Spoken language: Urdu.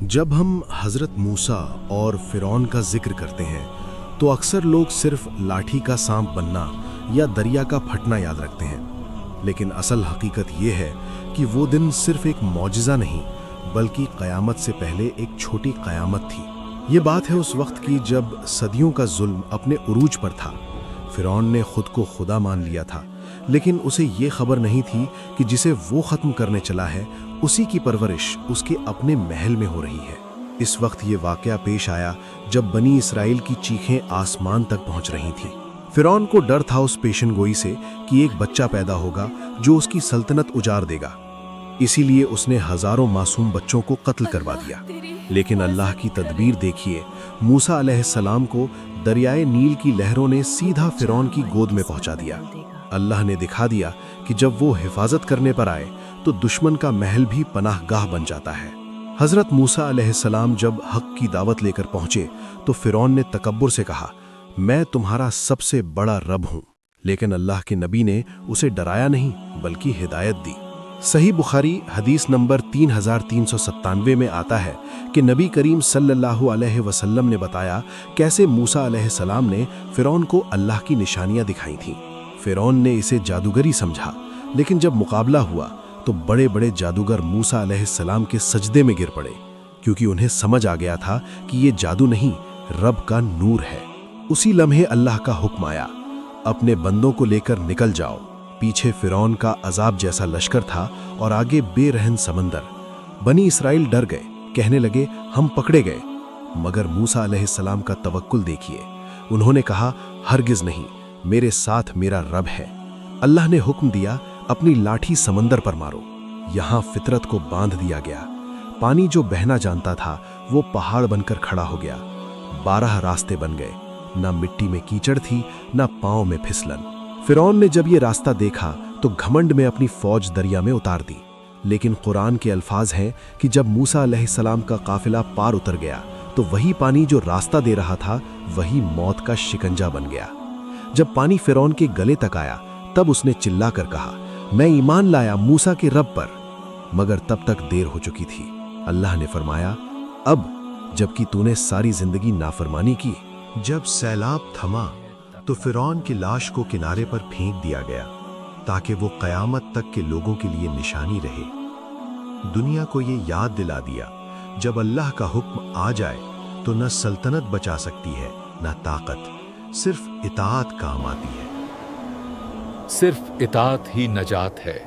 جب ہم حضرت موسیٰ اور فرعون کا ذکر کرتے ہیں تو اکثر لوگ صرف لاٹھی کا سانپ بننا یا دریا کا پھٹنا یاد رکھتے ہیں، لیکن اصل حقیقت یہ ہے کہ وہ دن صرف ایک معجزہ نہیں بلکہ قیامت سے پہلے ایک چھوٹی قیامت تھی۔ یہ بات ہے اس وقت کی جب صدیوں کا ظلم اپنے عروج پر تھا۔ فرعون نے خود کو خدا مان لیا تھا، لیکن اسے یہ خبر نہیں تھی کہ جسے وہ ختم کرنے چلا ہے اسی کی پرورش اس کے اپنے محل میں ہو رہی ہے۔ اس وقت یہ واقعہ پیش آیا جب بنی اسرائیل کی چیخیں آسمان تک پہنچ رہی تھیں۔ فرعون کو ڈر تھا اس پیشن گوئی سے کہ ایک بچہ پیدا ہوگا جو اس کی سلطنت اجاڑ دے گا، اسی لیے اس نے ہزاروں معصوم بچوں کو قتل کروا دیا۔ لیکن اللہ کی تدبیر دیکھیے، موسیٰ علیہ السلام کو دریائے نیل کی لہروں نے سیدھا فرعون کی گود میں پہنچا دیا۔ اللہ نے دکھا دیا کہ جب وہ حفاظت کرنے پر آئے تو دشمن کا محل بھی پناہ گاہ بن جاتا ہے۔ حضرت موسیٰ علیہ السلام جب حق کی دعوت لے کر پہنچے تو فرعون نے تکبر سے کہا، میں تمہارا سب سے بڑا رب ہوں، لیکن اللہ کے نبی نے اسے ڈرایا نہیں بلکہ ہدایت دی۔ صحیح بخاری حدیث نمبر 3397 میں آتا ہے کہ نبی کریم صلی اللہ علیہ وسلم نے بتایا کیسے موسیٰ علیہ السلام نے فرعون کو اللہ کی نشانیاں دکھائی تھیں۔ فرعون نے اسے جادوگری سمجھا، لیکن جب مقابلہ ہوا تو بڑے بڑے جادوگر موسیٰ علیہ السلام کے سجدے میں گر پڑے، کیونکہ انہیں سمجھ آ گیا تھا کہ یہ جادو نہیں، رب کا نور ہے۔ اسی لمحے اللہ کا حکم آیا، اپنے بندوں کو لے کر نکل جاؤ۔ پیچھے فرعون کا عذاب جیسا لشکر تھا اور آگے بے رحم سمندر۔ بنی اسرائیل ڈر گئے، کہنے لگے ہم پکڑے گئے۔ مگر موسیٰ علیہ السلام کا توکل دیکھیے، انہوں نے کہا ہرگز نہیں، میرے ساتھ میرا رب ہے۔ اللہ نے حکم دیا اپنی لاٹھی سمندر پر مارو۔ یہاں فطرت کو باندھ دیا گیا۔ پانی جو بہنا جانتا تھا وہ پہاڑ بن کر کھڑا ہو گیا۔ 12 راستے بن گئے، نہ مٹی میں کیچڑ تھی نہ پاؤں میں پھسلن۔ فرعون نے جب یہ راستہ دیکھا تو گھمنڈ میں اپنی فوج دریا میں اتار دی، لیکن قرآن کے الفاظ ہیں کہ جب موسیٰ علیہ السلام کا قافلہ پار اتر گیا تو وہی پانی جو راستہ دے رہا تھا وہی موت کا شکنجہ بن گیا۔ جب پانی فرعون کے گلے تک آیا تب اس نے چلا کر کہا، میں ایمان لایا موسیٰ کے رب پر، مگر تب تک دیر ہو چکی تھی۔ اللہ نے فرمایا، اب جبکہ تو نے ساری زندگی نافرمانی کی۔ جب سیلاب تھما تو فرعون کی لاش کو کنارے پر پھینک دیا گیا تاکہ وہ قیامت تک کے لوگوں کے لیے نشانی رہے۔ دنیا کو یہ یاد دلا دیا، جب اللہ کا حکم آ جائے تو نہ سلطنت بچا سکتی ہے نہ طاقت، صرف اطاعت کام آتی ہے۔ صرف اطاعت ہی نجات ہے۔